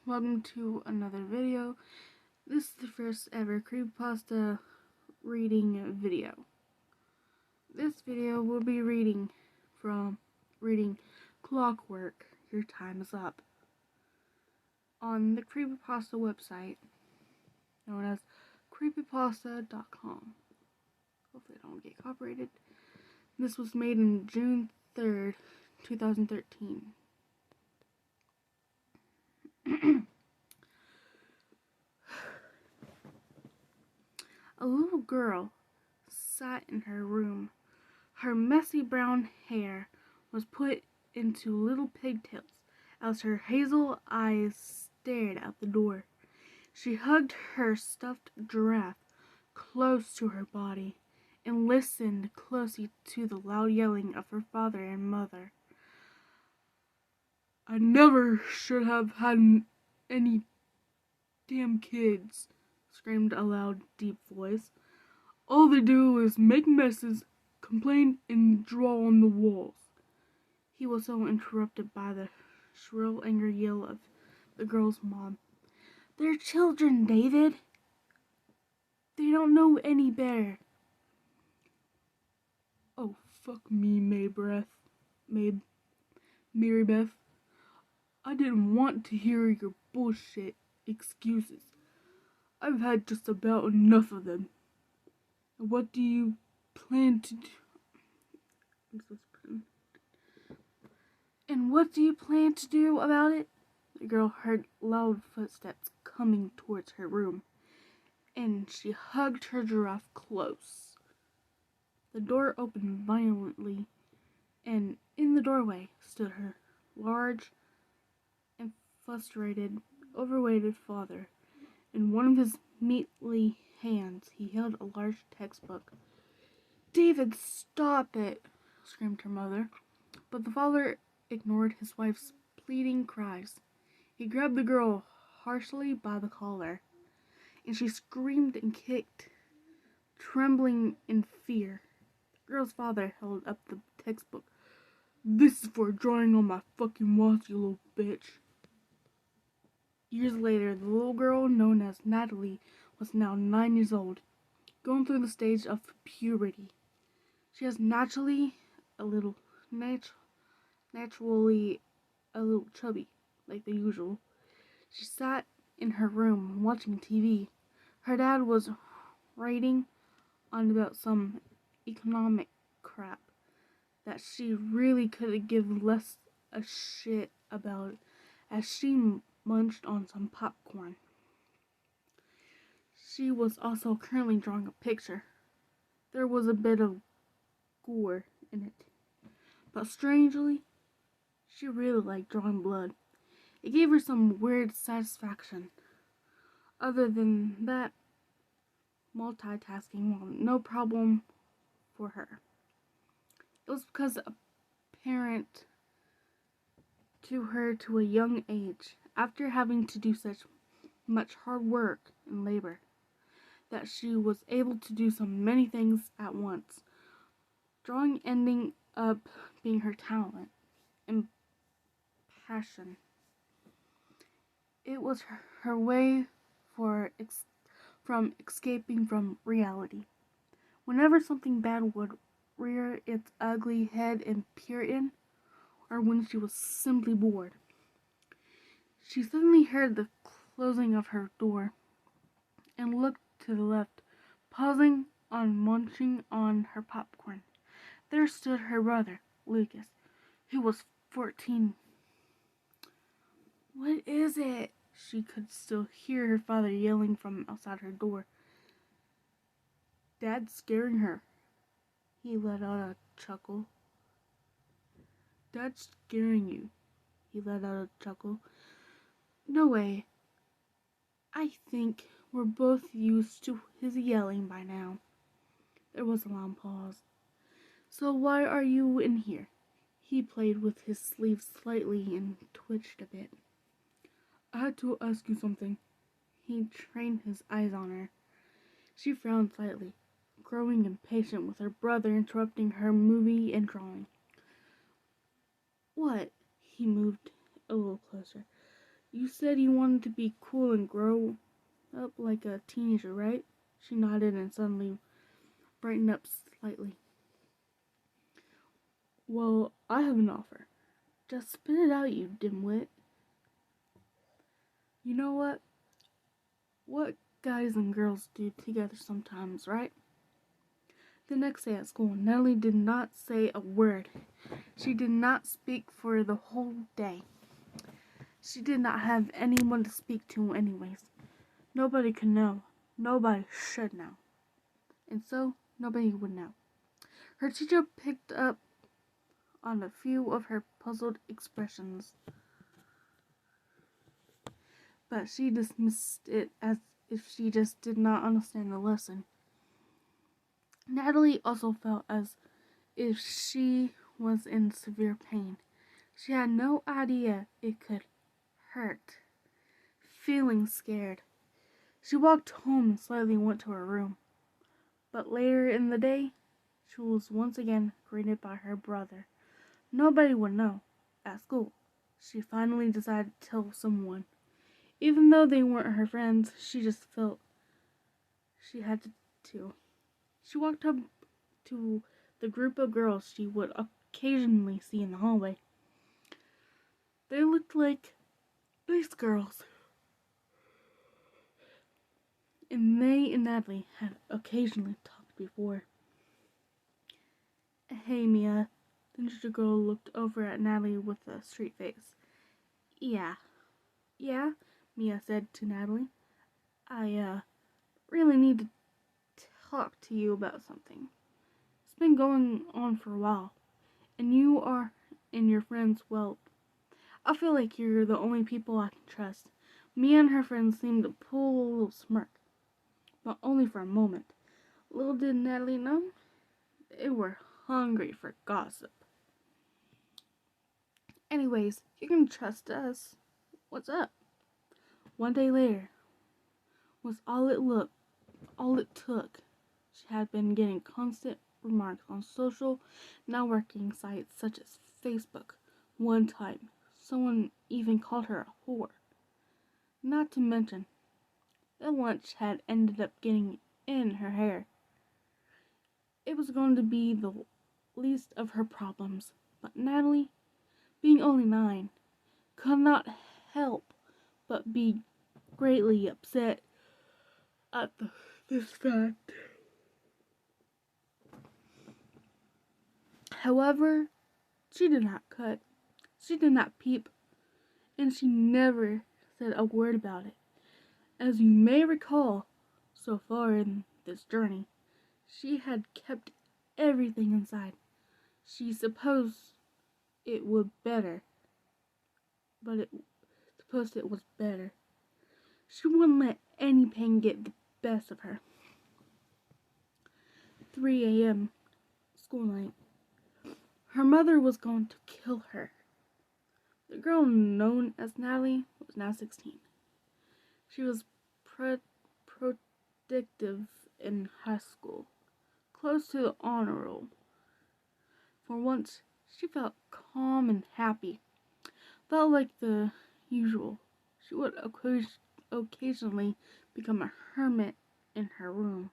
Welcome to another video. This is the first ever creepypasta reading video. This video will be reading Clockwork, Your Time is Up, on the creepypasta website known as creepypasta.com. Hopefully I don't get copyrighted. This was made in June 3rd, 2013. A little girl sat in her room. Her messy brown hair was put into little pigtails as her hazel eyes stared out the door. She hugged her stuffed giraffe close to her body and listened closely to the loud yelling of her father and mother. "I never should have had any damn kids," screamed a loud, deep voice. "All they do is make messes, complain, and draw on the walls." He was so interrupted by the shrill, angry yell of the girl's mom. "They're children, David. They don't know any better." "Oh, fuck me, Mary Beth. I didn't want to hear your bullshit excuses. I've had just about enough of them. And what do you plan to do? And what do you plan to do about it?" The girl heard loud footsteps coming towards her room, and she hugged her giraffe close. The door opened violently, and in the doorway stood her large and frustrated, overweighted father. In one of his meaty hands, he held a large textbook. "David, stop it," screamed her mother. But the father ignored his wife's pleading cries. He grabbed the girl harshly by the collar, and she screamed and kicked, trembling in fear. The girl's father held up the textbook. "This is for drawing on my fucking walls, you little bitch." Years later, the little girl, known as Natalie, was now 9 years old, going through the stage of puberty. She was naturally a little chubby, like the usual. She sat in her room watching TV. Her dad was writing on about some economic crap that she really could give less a shit about as she munched on some popcorn. She was also currently drawing a picture. There was a bit of gore in it, but strangely, she really liked drawing blood. It gave her some weird satisfaction. Other than that, multitasking was no problem for her. It was because apparent to her to a young age, after having to do such much hard work and labor, that she was able to do so many things at once. Drawing ending up being her talent and passion. It was her way from escaping from reality. Whenever something bad would rear its ugly head and peer in, or when she was simply bored, she suddenly heard the closing of her door and looked to the left, pausing on munching on her popcorn. There stood her brother, Lucas, who was 14. "What is it?" She could still hear her father yelling from outside her door. "Dad's scaring her." He let out a chuckle. "Dad's scaring you." He let out a chuckle. "No way. I think we're both used to his yelling by now." There was a long pause. "So why are you in here?" He played with his sleeve slightly and twitched a bit. "I had to ask you something." He trained his eyes on her. She frowned slightly, growing impatient with her brother interrupting her movie and drawing. "What?" He moved a little closer. You said you wanted to be cool and grow up like a teenager, right? She nodded and suddenly brightened up slightly. Well, I have an offer. Just spit it out, you dimwit. You know what? What guys and girls do together sometimes, right? The next day at school, Natalie did not say a word. She did not speak for the whole day. She did not have anyone to speak to anyways. Nobody could know. Nobody should know. And so, nobody would know. Her teacher picked up on a few of her puzzled expressions, but she dismissed it as if she just did not understand the lesson. Natalie also felt as if she was in severe pain. She had no idea it could hurt. Feeling scared, she walked home and slightly went to her room. But later in the day, she was once again greeted by her brother. Nobody would know. At school, she finally decided to tell someone. Even though they weren't her friends, she just felt she had to. She walked up to the group of girls she would occasionally see in the hallway. They looked like nice girls, and May and Natalie had occasionally talked before. Hey, Mia. The ginger girl looked over at Natalie with a straight face. Yeah, Mia said to Natalie. I really need to talk to you about something. It's been going on for a while, and you are and your friends, well, I feel like you're the only people I can trust. Mia and her friends seemed to pull a little smirk, but only for a moment. Little did Natalie know, they were hungry for gossip. Anyways, you can trust us. What's up? One day later was all it took. She had been getting constant remarks on social networking sites such as Facebook. One time, someone even called her a whore. Not to mention, the lunch had ended up getting in her hair. It was going to be the least of her problems, but Natalie, being only 9, could not help but be greatly upset at this fact. However, she did not cut, she did not peep, and she never said a word about it. As you may recall, so far in this journey, she had kept everything inside. She supposed it would better, but it was better. She wouldn't let any pain get the best of her. 3 a.m. school night. Her mother was going to kill her. The girl known as Natalie was now 16. She was protective in high school, close to the honor roll. For once, she felt calm and happy. Felt like the usual. She would occasionally become a hermit in her room,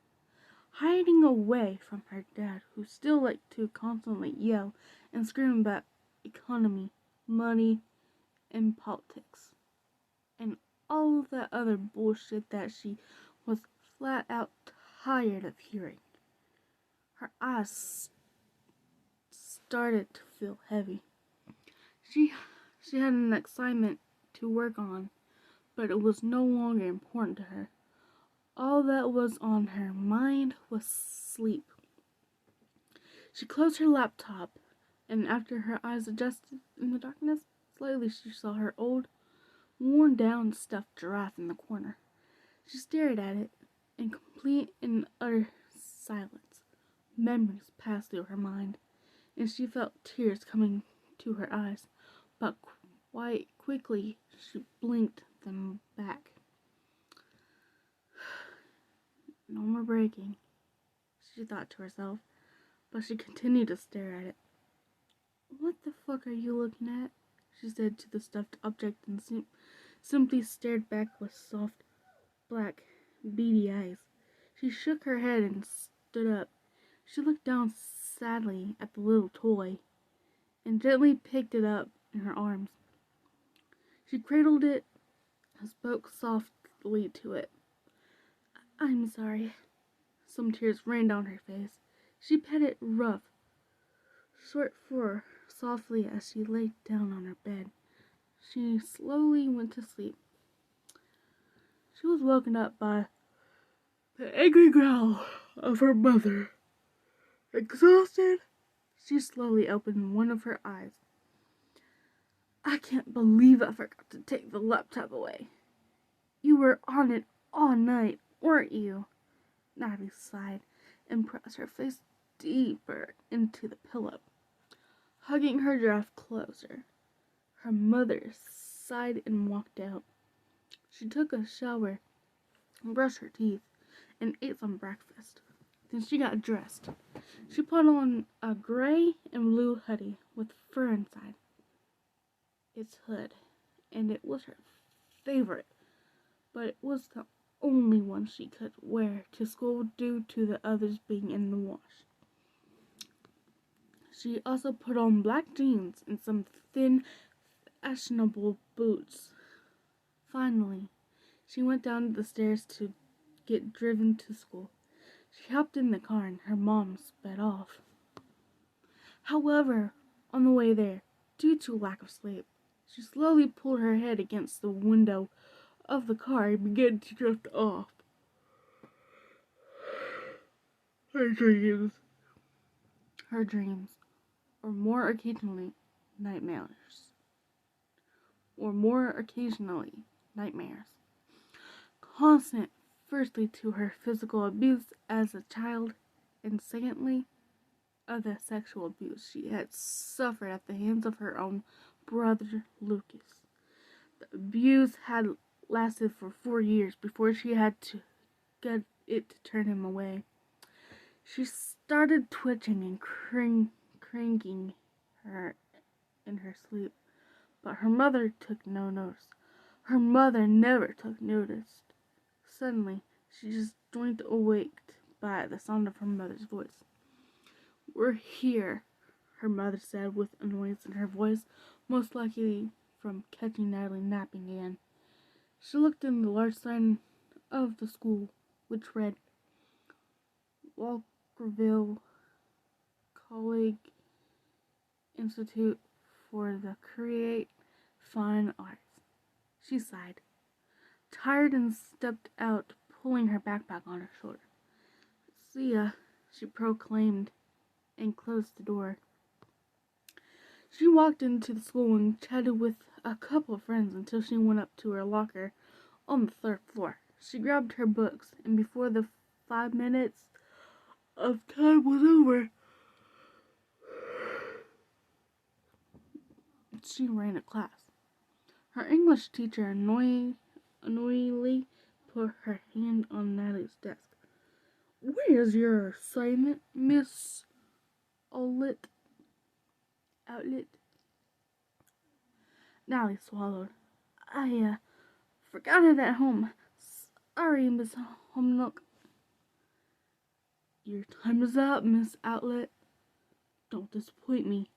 hiding away from her dad, who still liked to constantly yell and scream about economy, money, and politics, and all of that other bullshit that she was flat out tired of hearing. Her eyes started to feel heavy. She had an assignment to work on, but it was no longer important to her. All that was on her mind was sleep. She closed her laptop, and after her eyes adjusted in the darkness, slightly she saw her old, worn-down stuffed giraffe in the corner. She stared at it in complete and utter silence. Memories passed through her mind, and she felt tears coming to her eyes, but quite quickly she blinked them back. No more breaking, she thought to herself, but she continued to stare at it. What the fuck are you looking at? She said to the stuffed object and simply stared back with soft, black, beady eyes. She shook her head and stood up. She looked down sadly at the little toy and gently picked it up in her arms. She cradled it and spoke softly to it. "I'm sorry." Some tears ran down her face. She petted it rough, short fur softly as she lay down on her bed. She slowly went to sleep. She was woken up by the angry growl of her mother. Exhausted, she slowly opened one of her eyes. "I can't believe I forgot to take the laptop away. You were on it all night, weren't you?" Natalie sighed and pressed her face deeper into the pillow, hugging her giraffe closer. Her mother sighed and walked out. She took a shower, brushed her teeth, and ate some breakfast. Then she got dressed. She put on a gray and blue hoodie with fur inside its hood, and it was her favorite, but it was the only one she could wear to school due to the others being in the wash. She also put on black jeans and some thin, fashionable boots. Finally, she went down the stairs to get driven to school. She hopped in the car and her mom sped off. However, on the way there, due to lack of sleep, she slowly pulled her head against the window of the car and began to drift off. Her dreams, or more occasionally, nightmares. Constant, firstly, to her physical abuse as a child, and secondly, of the sexual abuse she had suffered at the hands of her own brother Lucas. The abuse had lasted for 4 years before she had to get it to turn him away. She started twitching and cranking her in her sleep, but her mother took no notice. Her mother never took notice. Suddenly, she just joined awaked by the sound of her mother's voice. "We're here," her mother said with annoyance in her voice, most likely from catching Natalie napping again. She looked in the large sign of the school, which read, "Walkerville Collegiate Institute for the Create Fine Arts." She sighed, tired, and stepped out, pulling her backpack on her shoulder. "See ya," she proclaimed, and closed the door. She walked into the school and chatted with a couple of friends until she went up to her locker on the 3rd floor. She grabbed her books, and before the 5 minutes of time was over, she ran to class. Her English teacher annoyingly put her hand on Natalie's desk. "Where's your assignment, Miss Outlet?" Natalie swallowed. "I forgot it at home. Sorry, Miss Homenook." "Your time is up, Miss Outlet. Don't disappoint me."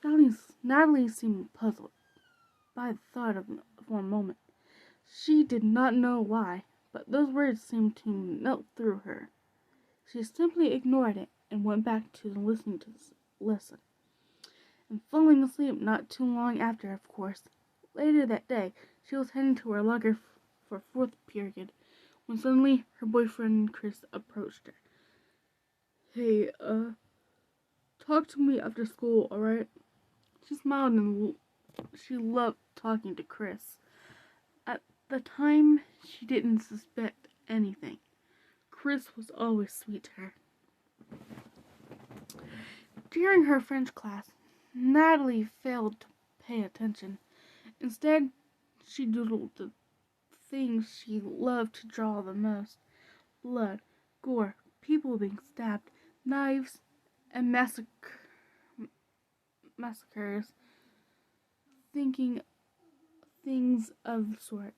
Natalie seemed puzzled by the thought for a moment. She did not know why, but those words seemed to melt through her. She simply ignored it and went back to listening to the lesson, and falling asleep not too long after, of course. Later that day, she was heading to her locker for 4th period, when suddenly her boyfriend Chris approached her. "Hey, talk to me after school, alright?" She smiled and she loved talking to Chris. At the time, she didn't suspect anything. Chris was always sweet to her. During her French class, Natalie failed to pay attention. Instead, she doodled the things she loved to draw the most: blood, gore, people being stabbed, knives, and massacres. things of the sort.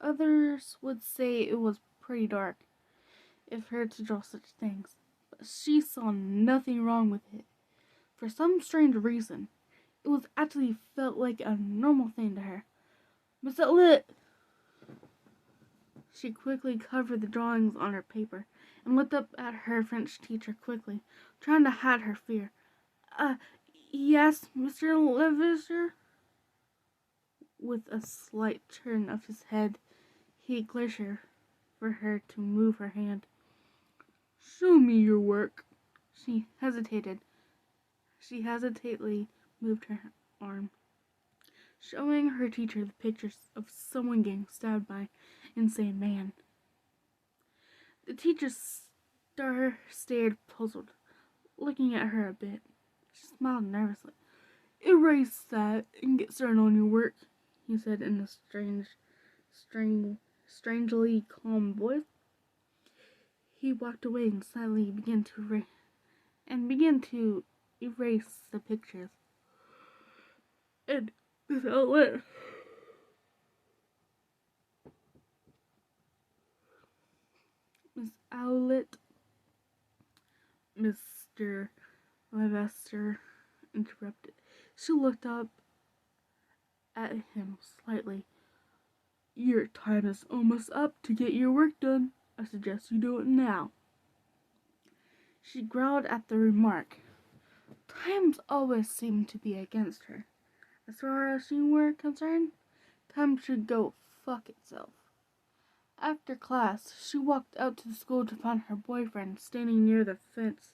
Others would say it was pretty dark of her to draw such things, but she saw nothing wrong with it. For some strange reason, it was actually felt like a normal thing to her. Miss Lit! She quickly covered the drawings on her paper and looked up at her French teacher quickly, trying to hide her fear. Uh, yes, Mr. Levisser? With a slight turn of his head, he gestured for her to move her hand. Show me your work. She hesitated. She hesitantly moved her arm, showing her teacher the pictures of someone getting stabbed by an insane man. The teacher stared puzzled, looking at her a bit. She smiled nervously. Erase that and get started on your work, he said in a strangely calm voice. He walked away and silently began to erase the pictures. And Miss Owlet, Mr. Levaster interrupted. She looked up at him slightly. Your time is almost up to get your work done. I suggest you do it now. She growled at the remark. Times always seemed to be against her. As far as she were concerned, time should go fuck itself. After class, she walked out to the school to find her boyfriend standing near the fence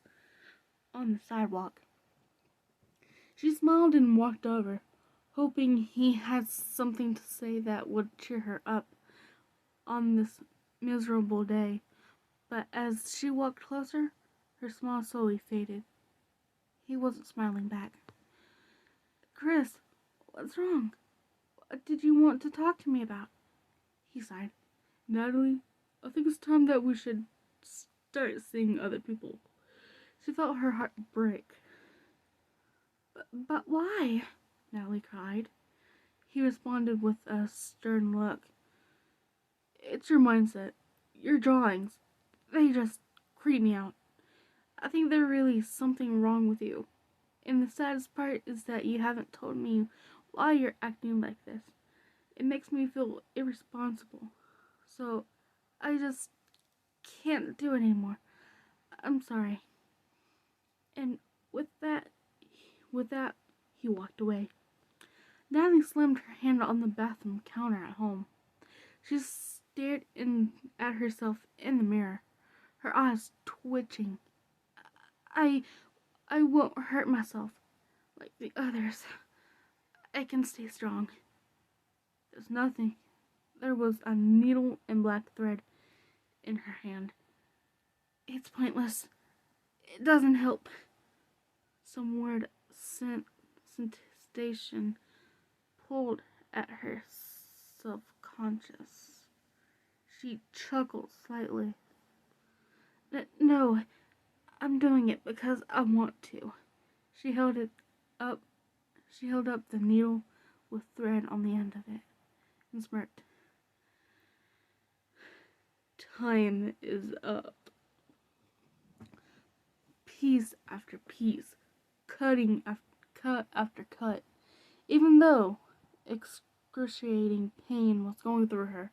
on the sidewalk. She smiled and walked over, hoping he had something to say that would cheer her up on this miserable day. But as she walked closer, her smile slowly faded. He wasn't smiling back. Chris, what's wrong? What did you want to talk to me about? He sighed. Natalie, I think it's time that we should start seeing other people. She felt her heart break. But why? Natalie cried. He responded with a stern look. It's your mindset. Your drawings. They just creep me out. I think there's really something wrong with you. And the saddest part is that you haven't told me why you're acting like this. It makes me feel irresponsible. So, I just can't do it anymore. I'm sorry. And with that, he walked away. Natalie slammed her hand on the bathroom counter at home. She stared at herself in the mirror, her eyes twitching. I won't hurt myself like the others. I can stay strong. There's nothing. There was a needle and black thread in her hand. It's pointless. It doesn't help. Some weird sensation pulled at her self-conscious. She chuckled slightly. No, I'm doing it because I want to. She held up the needle with thread on the end of it and smirked. Time is up. Piece after piece, cut after cut. Even though excruciating pain was going through her,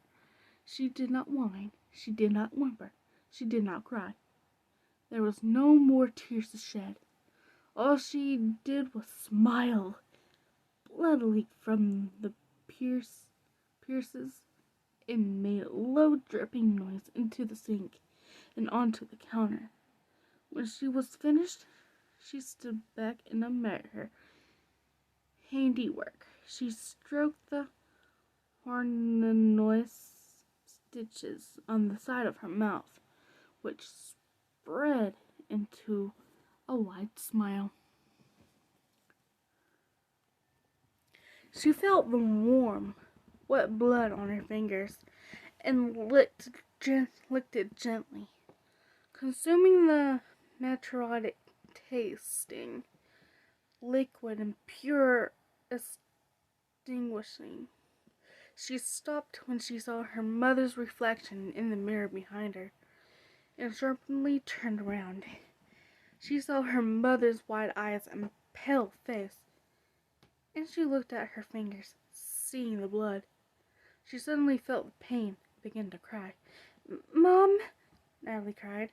she did not whine, she did not whimper, she did not cry. There was no more tears to shed. All she did was smile. Blood leaked from the pierces and made a low dripping noise into the sink and onto the counter. When she was finished, she stood back and admired her handiwork. She stroked the hornless stitches on the side of her mouth, which spread into a wide smile. She felt the warm, wet blood on her fingers and licked it gently, consuming the narcotic tasting liquid and pure extinguishing. She stopped when she saw her mother's reflection in the mirror behind her, and sharply turned around. She saw her mother's wide eyes and pale face, and she looked at her fingers, seeing the blood. She suddenly felt the pain and began to cry. "Mom!" Natalie cried.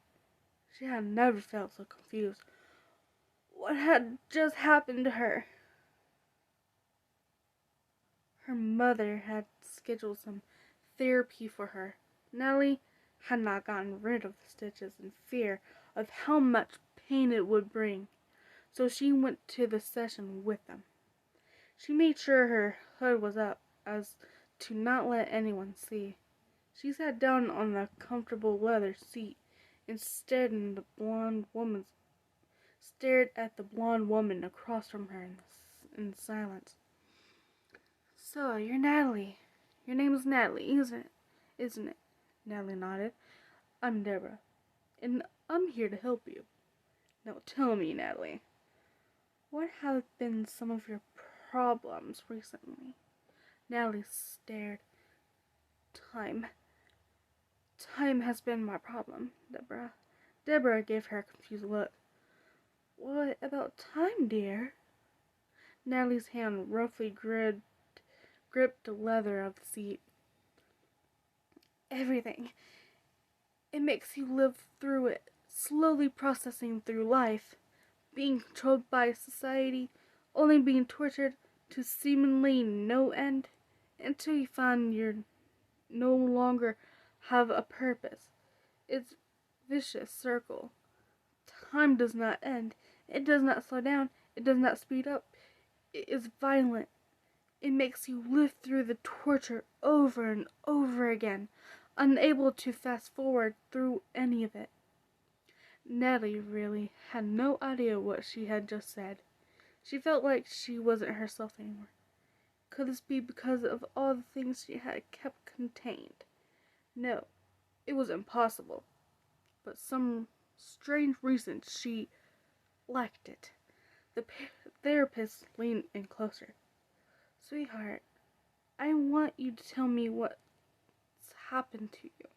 She had never felt so confused. What had just happened to her? Her mother had scheduled some therapy for her. Natalie had not gotten rid of the stitches in fear of how much pain it would bring, so she went to the session with them. She made sure her hood was up, as to not let anyone see. She sat down on the comfortable leather seat and stared at the blonde woman across from her in silence. "So, you're Natalie. Your name is Natalie, isn't it?" Natalie nodded. "I'm Deborah, and I'm here to help you. Now tell me, Natalie, what have been some of your problems recently?" Natalie stared. Time. Time has been my problem, Deborah." Deborah gave her a confused look. "What about time, dear?" Natalie's hand roughly gripped the leather of the seat. "Everything. It makes you live through it, slowly processing through life, being controlled by society, only being tortured to seemingly no end, until you find you're no longer have a purpose. It's a vicious circle. Time does not end. It does not slow down. It does not speed up. It is violent. It makes you live through the torture over and over again, unable to fast forward through any of it." Natalie really had no idea what she had just said. She felt like she wasn't herself anymore. Could this be because of all the things she had kept contained? No, it was impossible. But some strange reason she liked it. The therapist leaned in closer. "Sweetheart, I want you to tell me what's happened to you."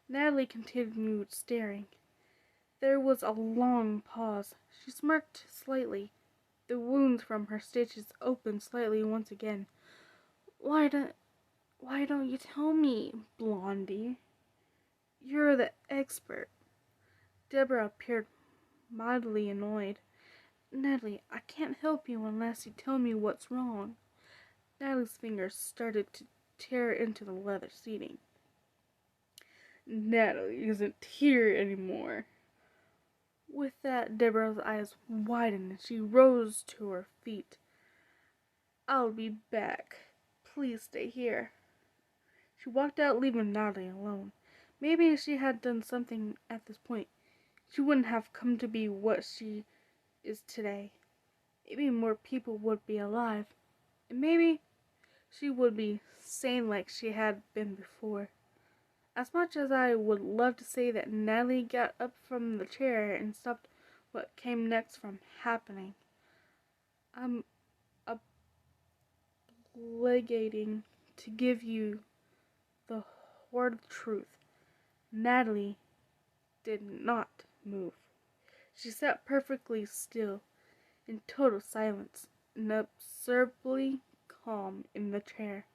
Natalie continued staring. There was a long pause. She smirked slightly. The wounds from her stitches opened slightly once again. Why don't you tell me, Blondie? You're the expert." Deborah appeared mildly annoyed. "Natalie, I can't help you unless you tell me what's wrong." Natalie's fingers started to tear into the leather seating. "Natalie isn't here anymore." With that, Deborah's eyes widened and she rose to her feet. "I'll be back. Please stay here." She walked out, leaving Natalie alone. Maybe if she had done something at this point, she wouldn't have come to be what she is today. Maybe more people would be alive. And maybe she would be sane like she had been before. As much as I would love to say that Natalie got up from the chair and stopped what came next from happening, I'm obligating to give you the hard truth. Natalie did not move. She sat perfectly still, in total silence, and absurdly calm in the chair.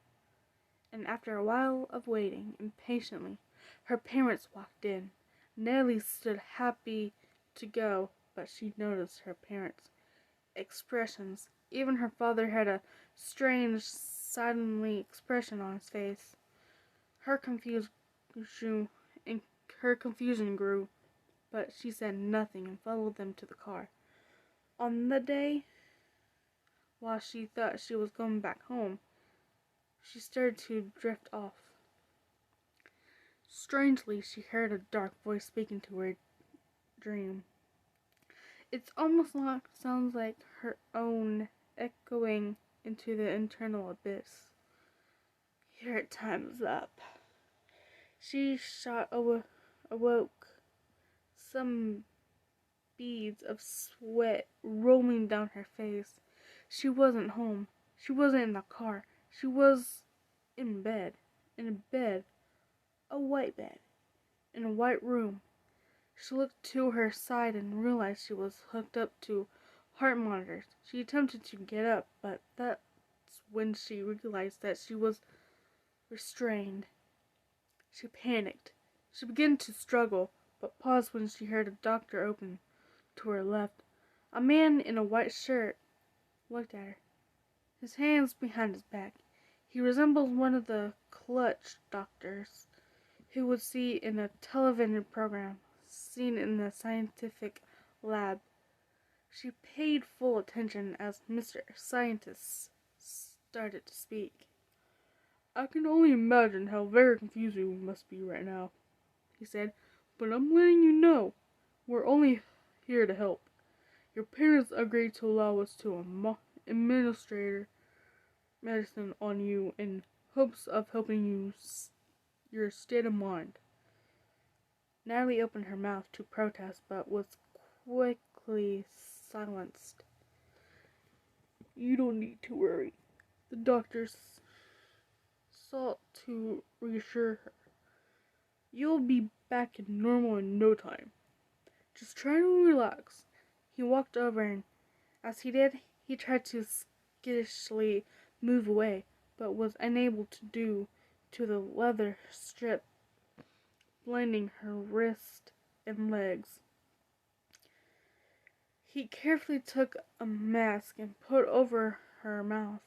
And after a while of waiting impatiently, her parents walked in. Natalie stood happy to go, but she noticed her parents' expressions. Even her father had a strange, suddenly expression on his face. Her confusion grew, but she said nothing and followed them to the car. On the day, while she thought she was going back home, she started to drift off. Strangely, she heard a dark voice speaking to her dream. It almost sounds like her own, echoing into the internal abyss. "Your time's up." She awoke, some beads of sweat rolling down her face. She wasn't home. She wasn't in the car. She was in bed, in a bed, a white bed, in a white room. She looked to her side and realized she was hooked up to heart monitors. She attempted to get up, but that's when she realized that she was restrained. She panicked. She began to struggle, but paused when she heard a doctor open to her left. A man in a white shirt looked at her, his hands behind his back. He resembled one of the clutch doctors who would see in a television program seen in the scientific lab. She paid full attention as Mr. Scientist started to speak. "I can only imagine how very confusing we must be right now," he said, "but I'm letting you know we're only here to help. Your parents agreed to allow us to administer medicine on you in hopes of helping your state of mind." Natalie opened her mouth to protest, but was quickly silenced. "You don't need to worry," the doctors sought to reassure her. "You'll be back in normal in no time. Just try to relax." He walked over, and as he did, he tried to skittishly move away, but was unable to due to the leather strip blinding her wrist and legs. He carefully took a mask and put over her mouth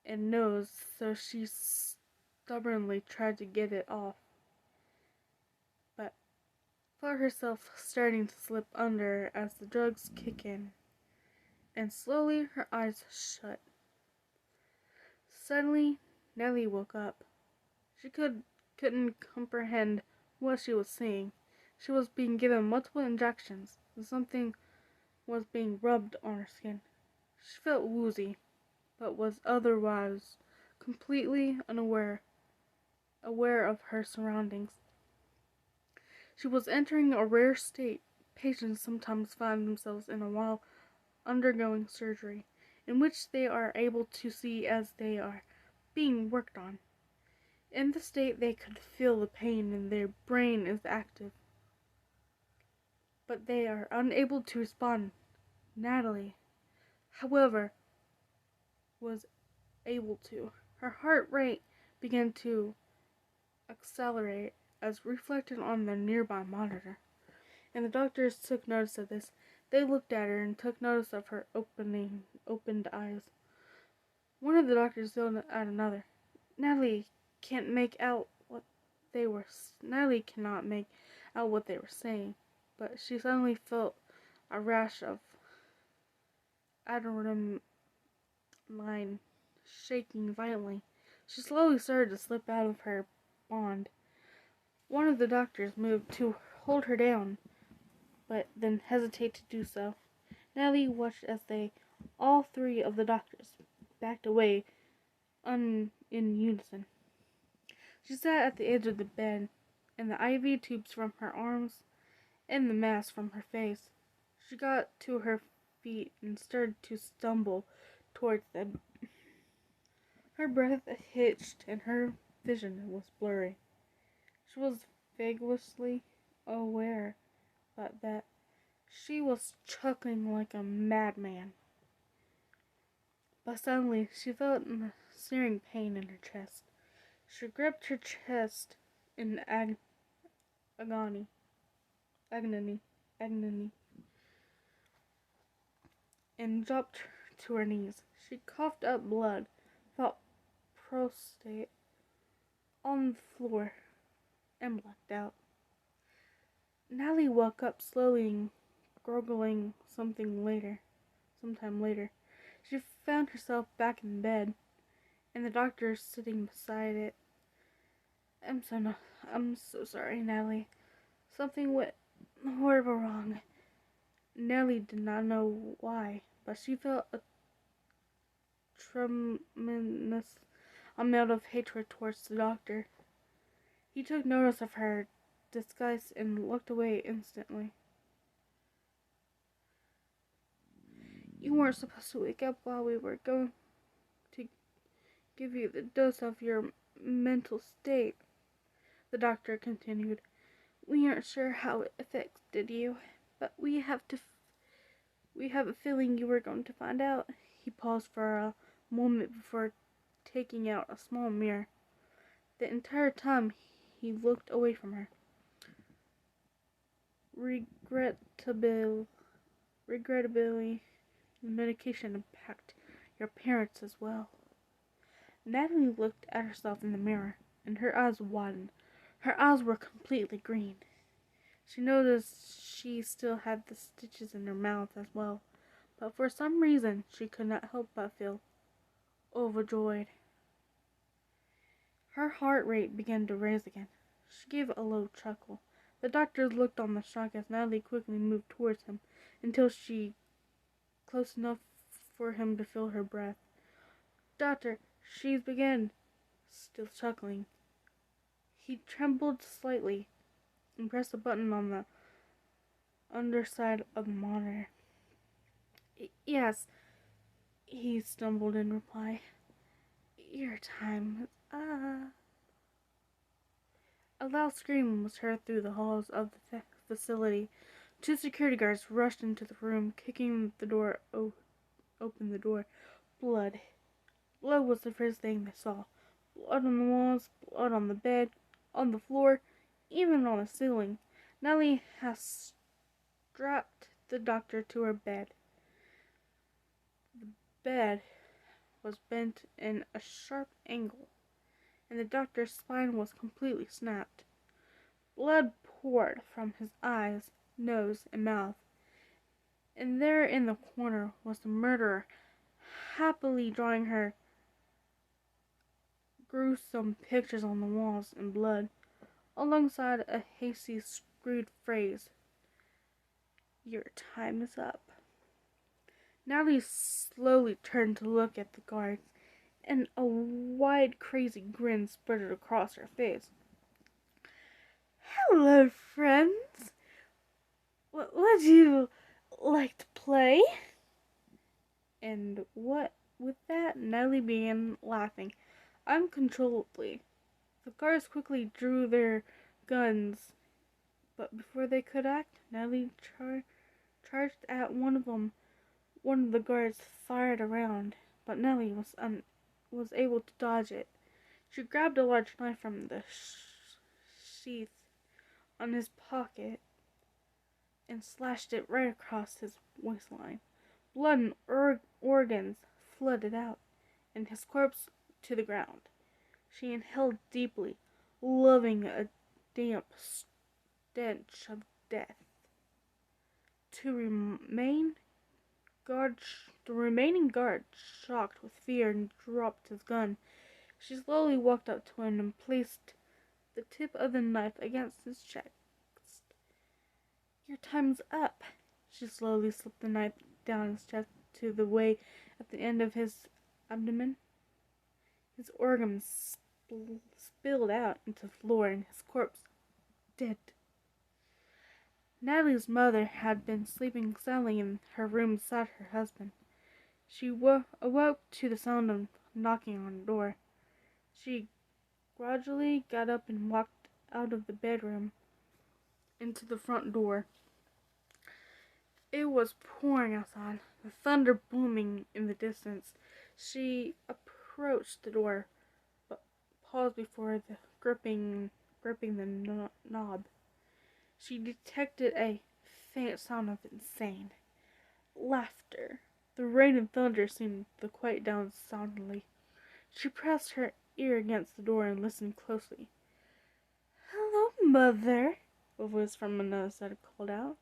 and nose, so she stubbornly tried to get it off, but felt herself starting to slip under as the drugs kick in, and slowly her eyes shut. Suddenly, Nellie woke up. She couldn't comprehend what she was seeing. She was being given multiple injections, and something was being rubbed on her skin. She felt woozy, but was otherwise completely aware of her surroundings. She was entering a rare state patients sometimes find themselves in while undergoing surgery, in which they are able to see as they are being worked on. In the state they could feel the pain and their brain is active, but they are unable to respond. Natalie, however, was able to. Her heart rate began to accelerate as reflected on the nearby monitor, and the doctors took notice of this. They looked at her and took notice of her opened eyes. One of the doctors yelled at another. Natalie cannot make out what they were saying, but she suddenly felt a rash of adrenaline shaking violently. She slowly started to slip out of her bond. One of the doctors moved to hold her down, but then hesitated to do so. Natalie watched as all three of the doctors, backed away in unison. She sat at the edge of the bed, and the IV tubes from her arms and the mask from her face. She got to her feet and started to stumble towards them. Her breath hitched and her vision was blurry. She was vaguely aware that she was chuckling like a madman. But suddenly she felt a searing pain in her chest. She gripped her chest in agony, agony, and dropped to her knees. She coughed up blood, felt prostrate on the floor, and blacked out. Natalie woke up slowly and gurgling sometime later. She found herself back in bed, and the doctor sitting beside it. I'm so sorry, Natalie. Something went horrible wrong." Nellie did not know why, but she felt a tremendous amount of hatred towards the doctor. He took notice of her disgust and looked away instantly. "You weren't supposed to wake up while we were going to give you the dose of your mental state," the doctor continued. "We aren't sure how it affected you, but we have a feeling you were going to find out." He paused for a moment before taking out a small mirror. The entire time he looked away from her. Regrettably, the medication impacted your parents as well." Natalie looked at herself in the mirror, and her eyes widened. Her eyes were completely green. She noticed she still had the stitches in her mouth as well, but for some reason she could not help but feel overjoyed. Her heart rate began to raise again. She gave a low chuckle. The doctor looked on the shock as Natalie quickly moved towards him until she close enough for him to feel her breath. "Doctor, she's began," still chuckling. He trembled slightly and pressed a button on the underside of the monitor. "Yes," he stumbled in reply. "Your time is up." A loud scream was heard through the halls of the facility. 2 security guards rushed into the room, kicking the door open the door. Blood. Blood was the first thing they saw. Blood on the walls, blood on the bed, on the floor, even on the ceiling. Nellie had strapped the doctor to her bed. The bed was bent in a sharp angle, and the doctor's spine was completely snapped. Blood poured from his eyes, nose, and mouth. And there in the corner was the murderer, happily drawing her gruesome pictures on the walls in blood, alongside a hasty screwed phrase, "Your time is up." Natalie slowly turned to look at the guards, and a wide, crazy grin spread across her face. "Hello, friends. Would you like to play?" And with that, Natalie began laughing uncontrollably. The guards quickly drew their guns, but before they could act, Natalie charged at one of them. One of the guards fired a round, but Nellie was able to dodge it. She grabbed a large knife from the sheath on his pocket and slashed it right across his waistline. Blood and organs flooded out, and his corpse to the ground. She inhaled deeply, loving a damp stench of death. The remaining guard, shocked with fear, dropped his gun. She slowly walked up to him and placed the tip of the knife against his chest. "Your time's up." She slowly slipped the knife down his chest to the way at the end of his abdomen. His organs spilled out into the floor, and his corpse dead. Natalie's mother had been sleeping soundly in her room beside her husband. She awoke to the sound of knocking on the door. She gradually got up and walked out of the bedroom into the front door. It was pouring outside, the thunder booming in the distance. She approached the door, but paused before gripping the knob. She detected a faint sound of insane laughter. The rain and thunder seemed to quiet down soundly. She pressed her ear against the door and listened closely. "Hello, Mother," a voice from another side called out.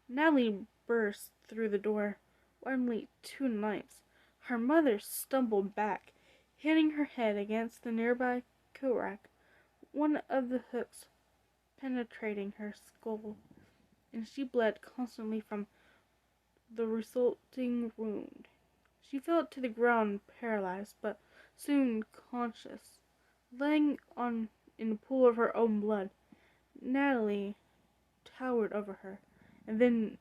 Natalie burst through the door, only 2 knives. Her mother stumbled back, hitting her head against the nearby coat rack, one of the hooks penetrating her skull, and she bled constantly from the resulting wound. She fell to the ground paralyzed, but soon conscious, laying in a pool of her own blood. Natalie towered over her, and then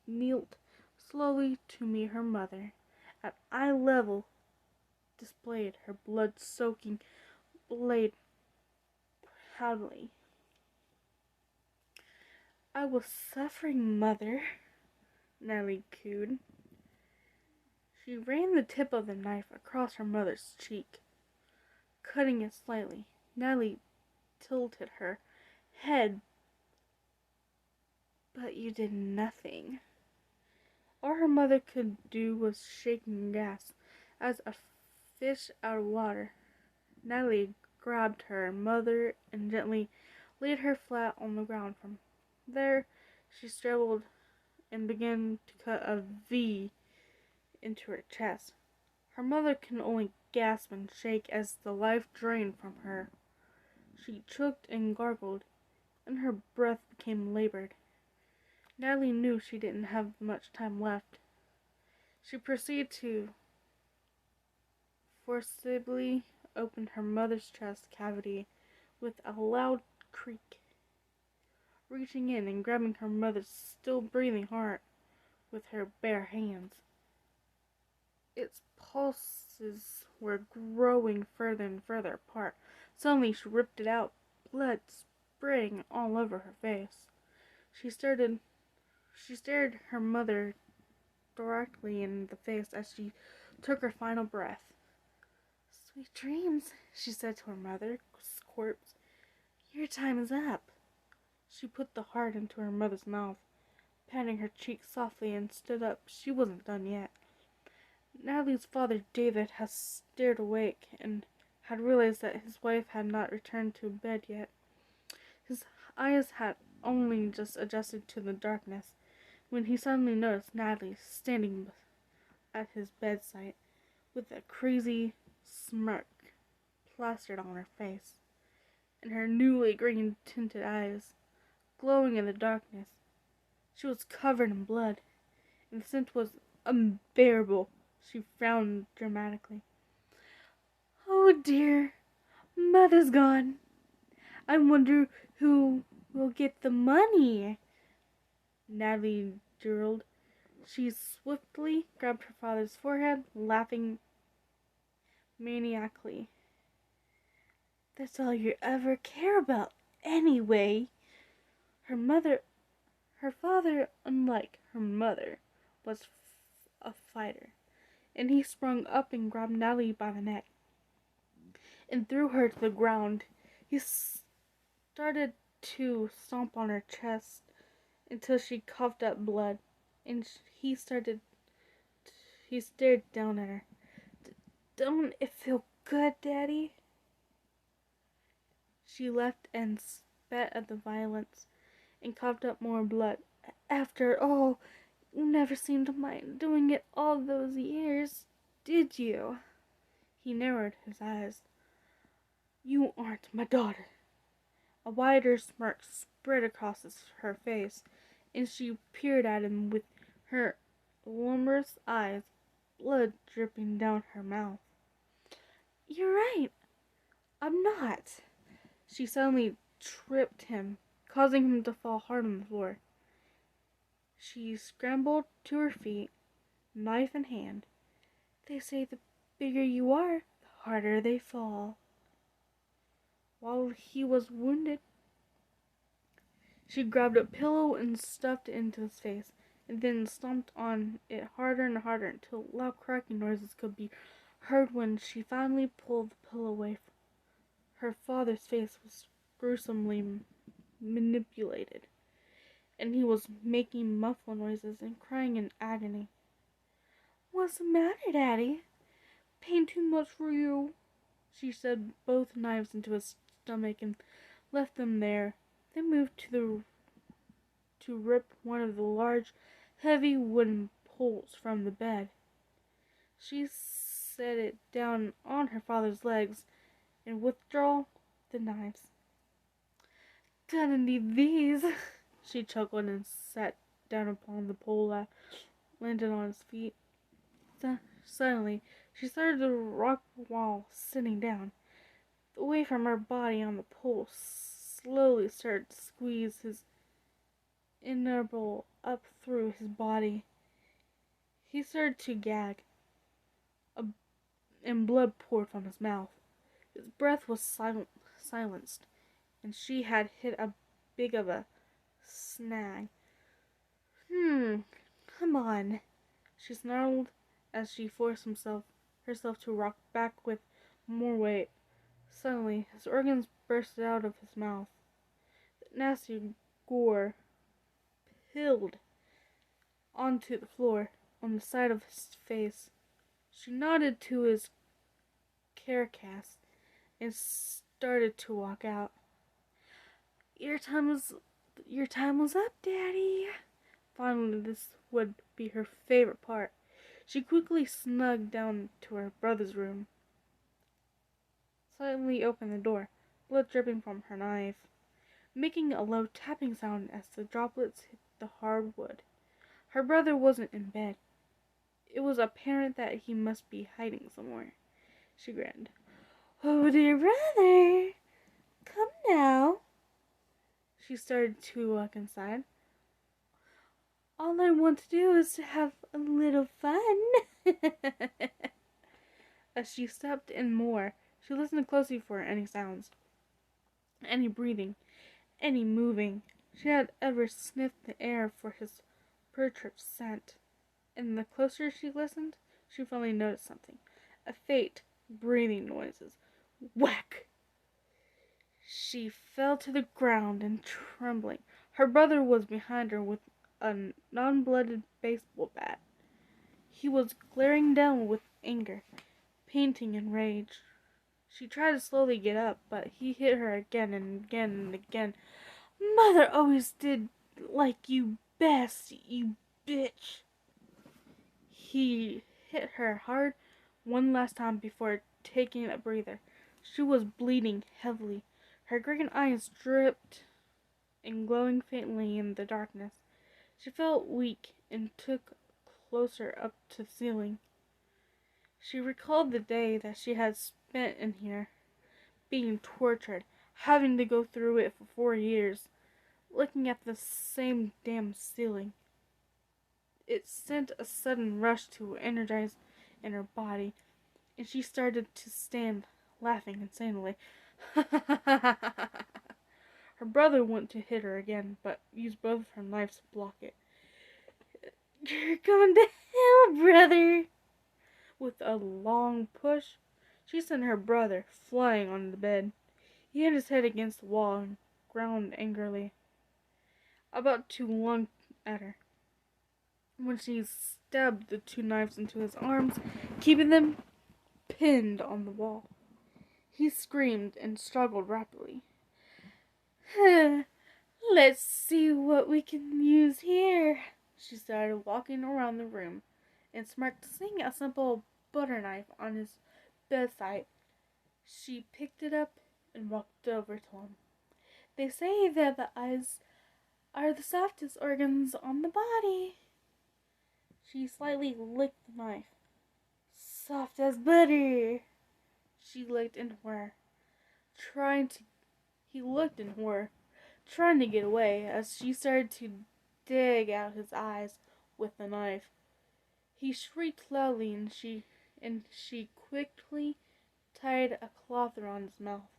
knelt slowly to meet her mother at eye level, displayed her blood-soaking blade proudly. "I was suffering, Mother," Nellie cooed. She ran the tip of the knife across her mother's cheek, cutting it slightly. Nellie tilted her head. "But you did nothing." All her mother could do was shake and gasp, as a fish out of water. Nellie grabbed her mother and gently laid her flat on the ground. From there, she struggled and began to cut a V into her chest. Her mother could only gasp and shake as the life drained from her. She choked and gargled, and her breath became labored. Natalie knew she didn't have much time left. She proceeded to forcibly open her mother's chest cavity with a loud creak, reaching in and grabbing her mother's still breathing heart with her bare hands. Its pulses were growing further and further apart. Suddenly she ripped it out, blood spraying all over her face. She stared her mother directly in the face as she took her final breath. "Sweet dreams," she said to her mother's corpse. "Your time is up." She put the heart into her mother's mouth, patting her cheek softly, and stood up. She wasn't done yet. Natalie's father, David, had stared awake and had realized that his wife had not returned to bed yet. His eyes had only just adjusted to the darkness when he suddenly noticed Natalie standing at his bedside with a crazy smirk plastered on her face, and her newly green-tinted eyes glowing in the darkness. She was covered in blood, and the scent was unbearable. She frowned dramatically. "Oh dear, Mother's gone. I wonder who will get the money," Natalie drawled. She swiftly grabbed her father's forehead, laughing maniacally. "That's all you ever care about, anyway." Her father, unlike her mother, was a fighter, and he sprung up and grabbed Natalie by the neck and threw her to the ground. He started to stomp on her chest until she coughed up blood, and he stared down at her. "Don't it feel good, Daddy?" She laughed and spat at the violence and coughed up more blood. "After all, you never seemed to mind doing it all those years, did you?" He narrowed his eyes. "You aren't my daughter." A wider smirk spread across her face, and she peered at him with her luminous eyes, blood dripping down her mouth. "You're right. I'm not." She suddenly tripped him, causing him to fall hard on the floor. She scrambled to her feet, knife in hand. "They say the bigger you are, the harder they fall." While he was wounded, she grabbed a pillow and stuffed it into his face, and then stomped on it harder and harder until loud cracking noises could be heard. When she finally pulled the pillow away, her father's face was gruesomely manipulated, and he was making muffled noises and crying in agony. "What's the matter, Daddy? Pain too much for you?" She shoved both knives into his stomach and left them there, then moved to rip one of the large, heavy wooden poles from the bed. She set it down on her father's legs and withdrew the knives. "Gonna need these," she chuckled and sat down upon the pole that landed on his feet. Suddenly, she started to rock while sitting down. The weight from her body on the pole slowly started to squeeze his innerble up through his body. He started to gag. A and blood poured from his mouth. His breath was silenced, and she had hit a big of a snag. Come on, she snarled as she forced herself to rock back with more weight. Suddenly, his organs burst out of his mouth. The nasty gore spilled onto the floor on the side of his face. She nodded to his carcass and started to walk out. Your time was up, Daddy. Finally, this would be her favorite part. She quickly snugged down to her brother's room, silently opened the door, blood dripping from her knife, making a low tapping sound as the droplets hit the hard wood. Her brother wasn't in bed. It was apparent that he must be hiding somewhere. She grinned. Oh, dear brother, come now. She started to walk inside. All I want to do is to have a little fun. As she stepped in more, she listened closely for any sounds, any breathing, any moving. She had ever sniffed the air for his putrid scent, and the closer she listened, she finally noticed something. A faint breathing noises. Whack! She fell to the ground and trembling. Her brother was behind her with a non-blooded baseball bat. He was glaring down with anger, panting in rage. She tried to slowly get up, but he hit her again and again and again. Mother always did like you best, you bitch. He hit her hard one last time before taking a breather. She was bleeding heavily. Her green eyes dripped and glowing faintly in the darkness. She felt weak and took closer up to the ceiling. She recalled the day that she had spent in here, being tortured, having to go through it for 4 years, looking at the same damn ceiling. It sent a sudden rush to energize in her body, and she started to stand, laughing insanely. Her brother went to hit her again, but used both of her knives to block it. You're going to hell, brother! With a long push, she sent her brother flying on the bed. He hit his head against the wall and groaned angrily, about to lunge at her, when she stabbed the 2 knives into his arms, keeping them pinned on the wall. He screamed and struggled rapidly. Let's see what we can use here. She started walking around the room and smirked, seeing a simple butter knife on his bedside. She picked it up and walked over to him. They say that the eyes are the softest organs on the body. She slightly licked the knife. Soft as butter. She looked in horror, he looked in horror, trying to get away as she started to dig out his eyes with the knife. He shrieked loudly and she quickly tied a cloth around his mouth.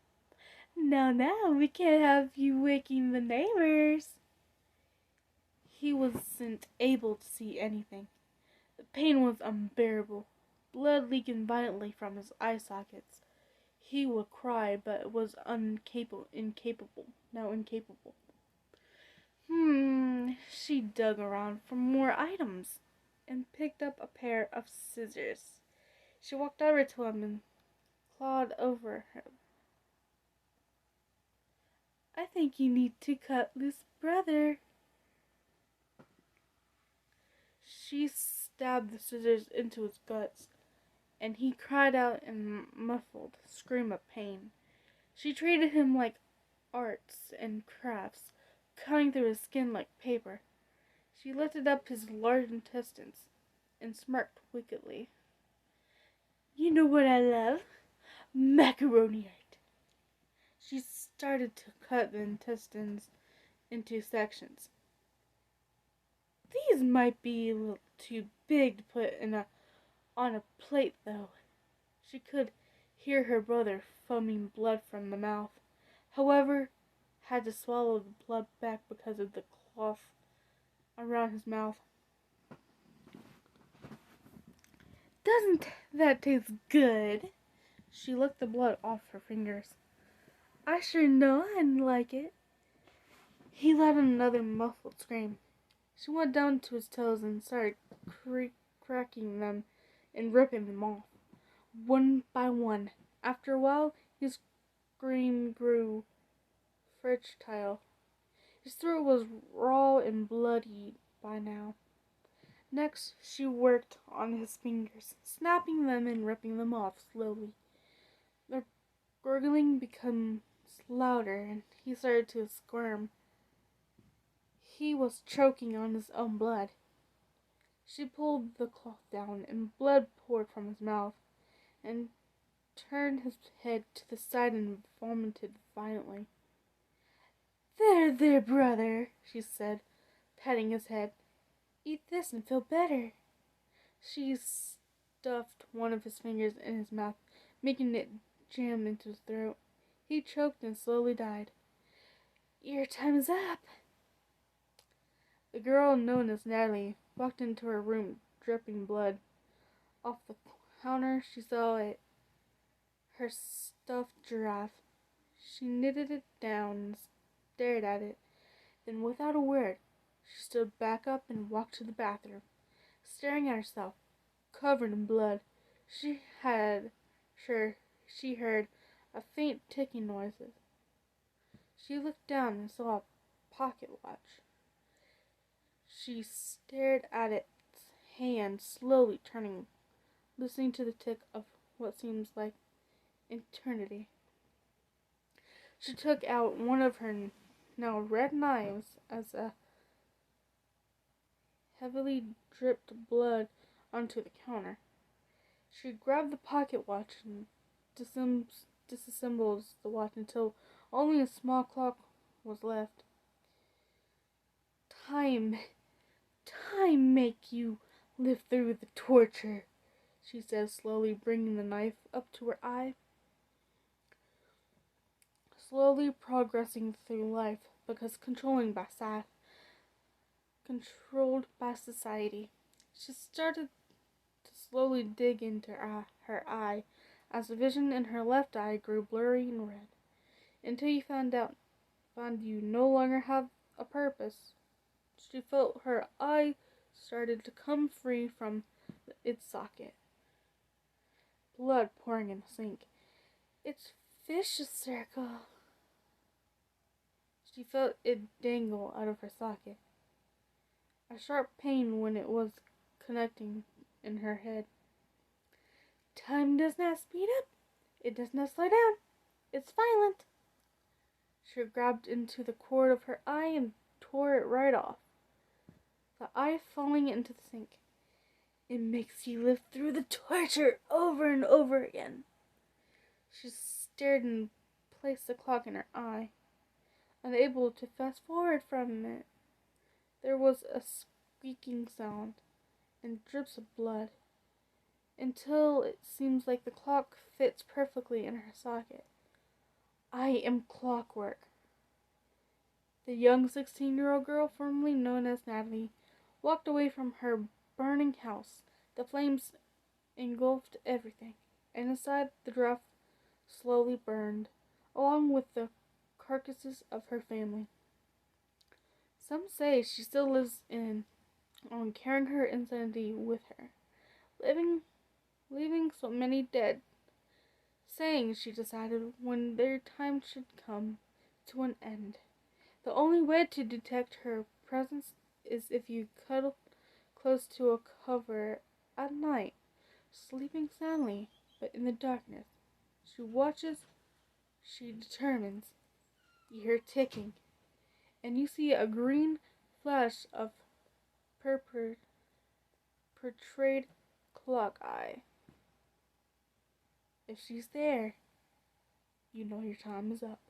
Now, we can't have you waking the neighbors. He wasn't able to see anything. The pain was unbearable, blood leaking violently from his eye sockets. He would cry, but was incapable. She dug around for more items and picked up a pair of scissors. She walked over to him and clawed over him. I think you need to cut loose, brother. She stabbed the scissors into his guts, and he cried out in a muffled scream of pain. She treated him like arts and crafts, cutting through his skin like paper. She lifted up his large intestines and smirked wickedly. You know what I love? Macaroni art. She started to cut the intestines into sections. These might be a little too big to put on a plate, though. She could hear her brother foaming blood from the mouth. However, had to swallow the blood back because of the cloth around his mouth. Doesn't that taste good? She licked the blood off her fingers. I sure know I'd like it. He let out another muffled scream. She went down to his toes and started cracking them and ripping them off, one by one. After a while, his scream grew fertile. His throat was raw and bloody by now. Next, she worked on his fingers, snapping them and ripping them off slowly. Their gurgling becomes louder, and he started to squirm. He was choking on his own blood. She pulled the cloth down, and blood poured from his mouth, and turned his head to the side and vomited violently. There, brother, she said, patting his head. Eat this and feel better. She stuffed one of his fingers in his mouth, making it jam into his throat. He choked and slowly died. Your time is up. The girl known as Natalie walked into her room, dripping blood. Off the counter, she saw it, her stuffed giraffe. She knitted it down and stared at it. Then, without a word, she stood back up and walked to the bathroom, staring at herself, covered in blood. She heard a faint ticking noises. She looked down and saw a pocket watch. She stared at its hand slowly turning, listening to the tick of what seems like eternity. She took out one of her now red knives as a heavily dripped blood onto the counter. She grabbed the pocket watch and disassembled the watch until only a small clock was left. Time make you live through the torture, she said, slowly bringing the knife up to her eye. Slowly progressing through life because controlled by society. She started to slowly dig into her eye as the vision in her left eye grew blurry and red, until you found you no longer have a purpose. She felt her eye started to come free from its socket. Blood pouring in the sink. It's vicious circle. She felt it dangle out of her socket. A sharp pain when it was connecting in her head. Time does not speed up. It does not slow down. It's violent. She grabbed into the cord of her eye and tore it right off. The eye falling into the sink. It makes you live through the torture over and over again. She stared and placed the clock in her eye, unable to fast forward from it. There was a squeaking sound and drips of blood, until it seems like the clock fits perfectly in her socket. I am Clockwork. The young 16-year-old girl, formerly known as Natalie, walked away from her burning house. The flames engulfed everything, and inside the draft slowly burned, along with the carcasses of her family. Some say she still lives on carrying her insanity with her, leaving so many dead, saying she decided when their time should come to an end. The only way to detect her presence is if you cuddle close to a cover at night, sleeping soundly, but in the darkness. She watches, she determines. You hear ticking, and you see a green flash of portrayed clock eye. If she's there, you know your time is up.